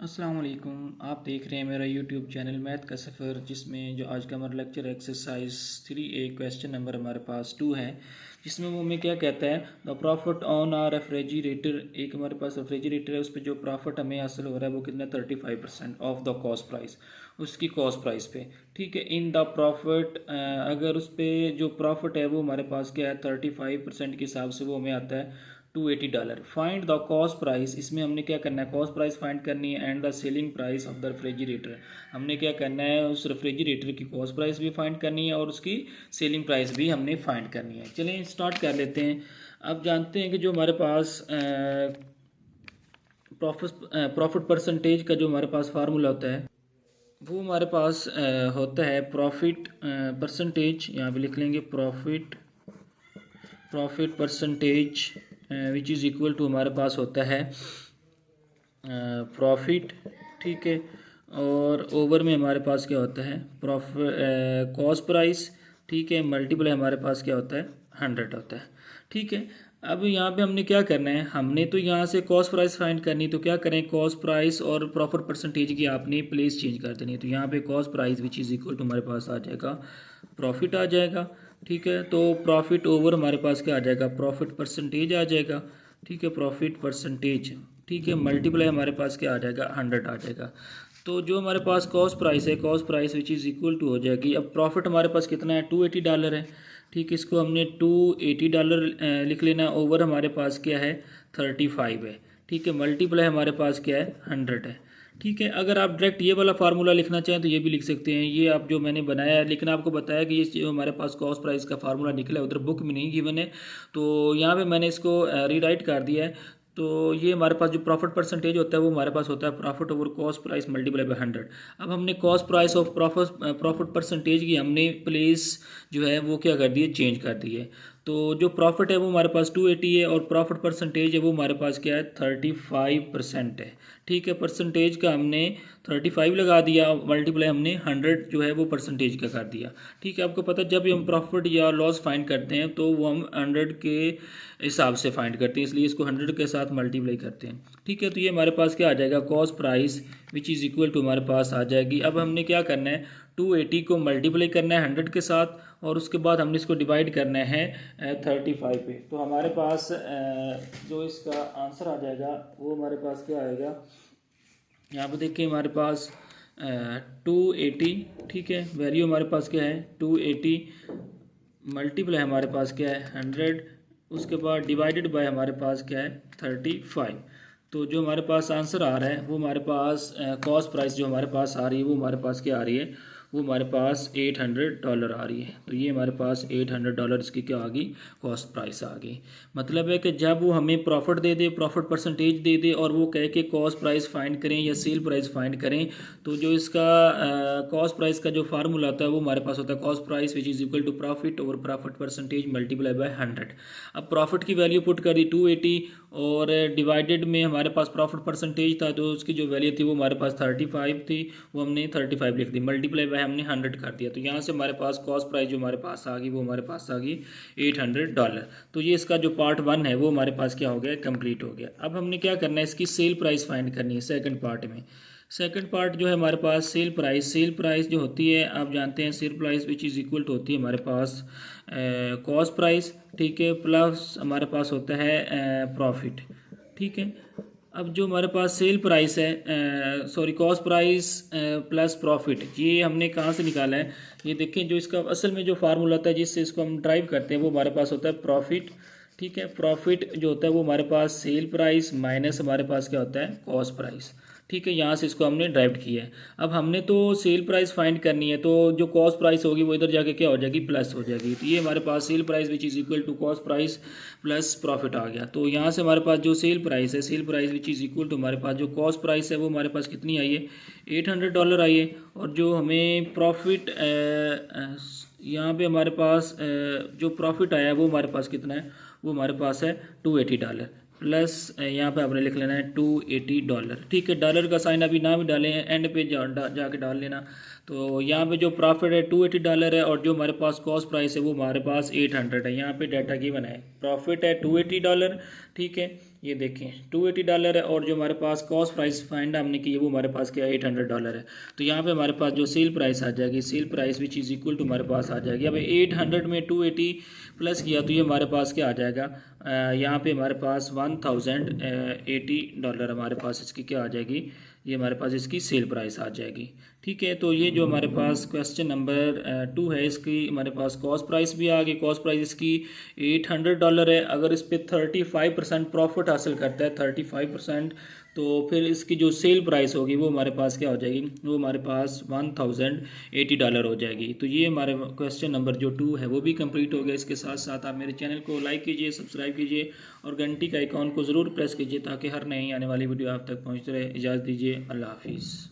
अस्सलाम वालेकुम। आप देख रहे हैं मेरा यूट्यूब चैनल मैथ का सफ़र, जिसमें जो आज का हमारा lecture exercise 3A question number हमारे पास 2 है, जिसमें वो हमें क्या कहता है, the profit on a refrigerator. एक हमारे पास रेफ्रिजरेटर है, उस पर जो प्रॉफिट हमें हासिल हो रहा है वो कितना 35% ऑफ द कॉस्ट प्राइस, उसकी कॉस्ट प्राइस पे। ठीक है, इन द प्रॉफिट, अगर उस पर जो प्रॉफिट है वो हमारे पास क्या है 35% के हिसाब से वो हमें आता है $280। Find the cost price. इसमें हमने क्या करना है, कॉस्ट प्राइस फाइंड करनी है and the selling price of the refrigerator. हमने क्या करना है, उस रेफ्रिजरेटर की कॉस्ट प्राइस भी फाइंड करनी है और उसकी सेलिंग प्राइस भी हमने फाइंड करनी है। चलें स्टार्ट कर लेते हैं। अब जानते हैं कि जो हमारे पास प्रॉफिट परसेंटेज का जो हमारे पास फार्मूला होता है वो हमारे पास होता है प्रॉफिट परसेंटेज। यहाँ पे लिख लेंगे profit percentage which is equal to हमारे पास होता है प्रॉफिट। ठीक है, और ओवर में हमारे पास क्या होता है प्रॉफिट कॉस्ट प्राइस। ठीक है, मल्टीप्लाई हमारे पास क्या होता है 100 होता है। ठीक है, अब यहाँ पे हमने क्या करना है, हमने तो यहाँ से कॉस्ट प्राइस फाइंड करनी, तो क्या करें, कॉस्ट प्राइस और प्रॉफिट परसेंटेज की आपने प्लेस चेंज कर देनी है। तो यहाँ पे cost price which is equal to हमारे पास आ जाएगा प्रॉफिट आ जाएगा। ठीक है, तो प्रॉफिट ओवर हमारे पास क्या आ जाएगा, प्रॉफिट परसेंटेज आ जाएगा। ठीक है, प्रॉफिट परसेंटेज। ठीक है, मल्टीप्लाई हमारे पास क्या आ जाएगा 100 आ जाएगा। तो जो हमारे पास कॉस्ट प्राइस है, cost price which is equal to हो जाएगी, अब प्रॉफिट हमारे पास कितना है $280 है। ठीक, इसको हमने $280 लिख लेना। ओवर हमारे पास क्या है 35 है। ठीक है, मल्टीप्लाई हमारे पास क्या है 100 है। ठीक है, अगर आप डायरेक्ट ये वाला फार्मूला लिखना चाहें तो ये भी लिख सकते हैं, ये आप जो मैंने बनाया है, लेकिन आपको बताया कि ये जो हमारे पास कॉस्ट प्राइस का फार्मूला निकला है उधर बुक में नहीं गिवन है, तो यहाँ पे मैंने इसको रीराइट कर दिया है। तो ये हमारे पास जो प्रॉफिट परसेंटेज होता है वो हमारे पास होता है profit over cost price multiply by 100। अब हमने cost price of profit percentage की हमने प्लेस जो है वो क्या कर दी है, चेंज कर दी है। तो जो प्रॉफिट है वो हमारे पास 280 है और प्रॉफिट परसेंटेज है वो हमारे पास क्या है 35% है। ठीक है, परसेंटेज का हमने 35 लगा दिया, मल्टीप्लाई हमने 100 जो है वो परसेंटेज का कर दिया। ठीक है, आपको पता है जब हम प्रॉफिट या लॉस फाइंड करते हैं तो वो हम 100 के हिसाब से फाइंड करते हैं, इसलिए इसको 100 के साथ मल्टीप्लाई करते हैं। ठीक है, तो ये हमारे पास क्या आ जाएगा, cost price which is equal to हमारे पास आ जाएगी। अब हमने क्या करना है, 280 को मल्टीप्लाई करना है 100 के साथ और उसके बाद हमने इसको डिवाइड करना है 35 पे। तो हमारे पास जो इसका आंसर आ जाएगा वो हमारे पास क्या आएगा, यहाँ पे देखिए हमारे पास 280। ठीक है, वैल्यू हमारे पास क्या है 280, मल्टीप्लाई हमारे पास क्या है 100, उसके बाद डिवाइडेड बाय हमारे पास क्या है 35। तो जो हमारे पास आंसर आ रहा है वो हमारे पास कॉस्ट प्राइस जो हमारे पास आ रही है वो हमारे पास क्या आ रही है, वो हमारे पास $800 आ रही है। तो ये हमारे पास $800 इसकी क्या आ गई, कॉस्ट प्राइस आ गई। मतलब है कि जब वो हमें प्रॉफिट दे दे, प्रॉफिट परसेंटेज दे दे और वो कह के कॉस्ट प्राइस फाइंड करें या सेल प्राइस फाइंड करें, तो जो इसका कॉस्ट प्राइस का जो फार्मूला होता है वो हमारे पास होता है cost price which is equal to profit over profit percentage multiply by 100। अब प्रॉफिट की वैल्यू पुट कर दी 280 और डिवाइडेड में हमारे पास प्रॉफिट परसेंटेज था, तो उसकी जो वैल्यू थी वो हमारे पास 35 थी, वो हमने 35 लिख दी, मल्टीप्लाई बाय हमने 100 कर दिया। तो यहाँ से हमारे पास कॉस्ट प्राइस जो हमारे पास आ गई वो हमारे पास आ गई $800। तो ये इसका जो पार्ट 1 है वो हमारे पास क्या हो गया, कंप्लीट हो गया। अब हमने क्या करना है, इसकी सेल प्राइस फाइंड करनी है सेकंड पार्ट में। सेकंड पार्ट जो है हमारे पास सेल प्राइस जो होती है आप जानते हैं, sale price which is equal to होती है हमारे पास कॉस्ट प्राइस। ठीक है, प्लस हमारे पास होता है प्रॉफिट। ठीक है, अब जो हमारे पास सेल प्राइस है, sorry cost price plus profit, ये हमने कहाँ से निकाला है, ये देखें जो इसका असल में जो फार्मूला होता है जिससे इसको हम ड्राइव करते हैं वो हमारे पास होता है प्रॉफिट। ठीक है, प्रॉफिट जो होता है वो हमारे पास सेल प्राइस माइनस हमारे पास क्या होता है कॉस्ट प्राइस। ठीक है, यहाँ से इसको हमने ड्राइव किया है। अब हमने तो सेल प्राइस फाइंड करनी है, तो जो कॉस्ट प्राइस होगी वो इधर जाके क्या हो जाएगी, प्लस हो जाएगी। तो ये हमारे पास sale price which is equal to cost price plus profit आ गया। तो यहाँ से हमारे पास जो सेल प्राइस है, sale price which is equal to हमारे पास जो कॉस्ट प्राइस है वो हमारे पास कितनी आई है $800 आई है। और जो हमें प्रॉफिट यहाँ पे हमारे पास जो प्रॉफिट आया है वो हमारे पास कितना है, वो हमारे पास है $280 प्लस यहाँ पे आपने लिख लेना है $280। ठीक है, डॉलर का साइन अभी ना भी डालें, एंड पे जाके डाल लेना। तो यहाँ पे जो प्रॉफिट है $280 है और जो हमारे पास कॉस्ट प्राइस है वो हमारे पास 800 है। यहाँ पे डाटा गिवन है, प्रॉफिट है $280। ठीक है, ये देखें $280 है, और जो हमारे पास कॉस्ट प्राइस फाइंड हमने की है वो हमारे पास क्या है $800 है। तो यहाँ पे हमारे पास जो सेल प्राइस आ जाएगी, sale price which is equal to हमारे पास आ जाएगी। अब 800 में 280 प्लस किया तो ये हमारे पास क्या आ जाएगा, यहाँ पे हमारे पास $1080 हमारे पास इसकी क्या आ जाएगी, ये हमारे पास इसकी सेल प्राइस आ जाएगी। ठीक है, तो ये जो हमारे पास क्वेश्चन नंबर 2 है, इसकी हमारे पास कॉस्ट प्राइस भी आ गई। कॉस्ट प्राइस इसकी $800 है। अगर इस पर 35% प्रॉफिट हासिल करता है, 35%, तो फिर इसकी जो सेल प्राइस होगी वो हमारे पास क्या हो जाएगी, वो हमारे पास $1080 हो जाएगी। तो ये हमारे क्वेश्चन नंबर जो 2 है वो भी कंप्लीट हो गया। इसके साथ साथ आप मेरे चैनल को लाइक कीजिए, सब्सक्राइब कीजिए और घंटी का आइकॉन को ज़रूर प्रेस कीजिए ताकि हर नई आने वाली वीडियो आप तक पहुँचते रहे। इजाज़त दीजिए, अल्लाह हाफिज़।